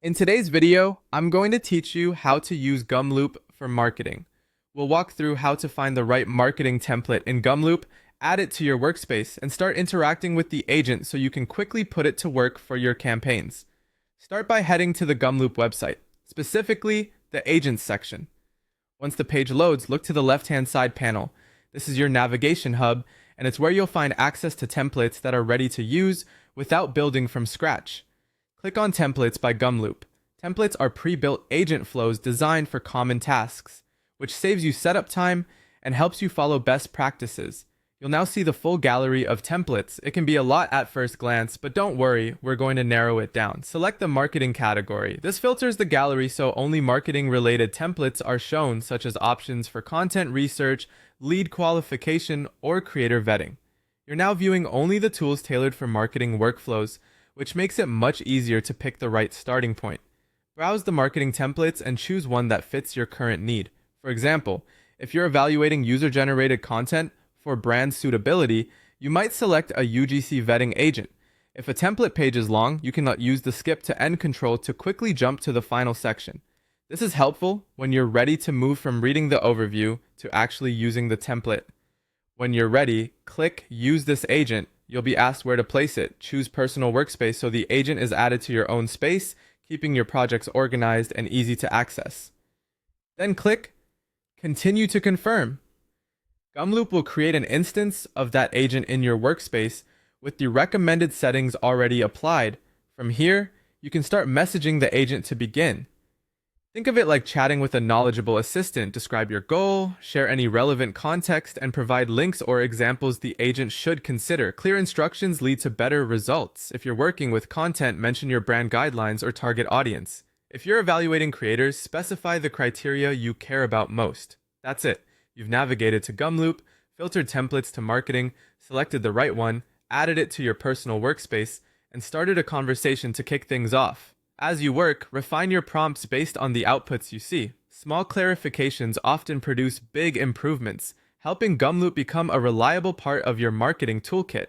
In today's video, I'm going to teach you how to use Gumloop for marketing. We'll walk through how to find the right marketing template in Gumloop, add it to your workspace, and start interacting with the agent so you can quickly put it to work for your campaigns. Start by heading to the Gumloop website, specifically the Agents section. Once the page loads, look to the left-hand side panel. This is your navigation hub, and it's where you'll find access to templates that are ready to use without building from scratch. Click on Templates by Gumloop. Templates are pre-built agent flows designed for common tasks, which saves you setup time and helps you follow best practices. You'll now see the full gallery of templates. It can be a lot at first glance, but don't worry, we're going to narrow it down. Select the marketing category. This filters the gallery so only marketing-related templates are shown, such as options for content research, lead qualification, or creator vetting. You're now viewing only the tools tailored for marketing workflows, which makes it much easier to pick the right starting point. Browse the marketing templates and choose one that fits your current need. For example, if you're evaluating user-generated content for brand suitability, you might select a UGC vetting agent. If a template page is long, you can use the skip to end control to quickly jump to the final section. This is helpful when you're ready to move from reading the overview to actually using the template. When you're ready, click Use this agent. You'll be asked where to place it. Choose Personal Workspace so the agent is added to your own space, keeping your projects organized and easy to access. Then click Continue to confirm. Gumloop will create an instance of that agent in your workspace with the recommended settings already applied. From here, you can start messaging the agent to begin. Think of it like chatting with a knowledgeable assistant. Describe your goal, share any relevant context, and provide links or examples the agent should consider. Clear instructions lead to better results. If you're working with content, mention your brand guidelines or target audience. If you're evaluating creators, specify the criteria you care about most. That's it. You've navigated to Gumloop, filtered templates to marketing, selected the right one, added it to your personal workspace, and started a conversation to kick things off. As you work, refine your prompts based on the outputs you see. Small clarifications often produce big improvements, helping Gumloop become a reliable part of your marketing toolkit.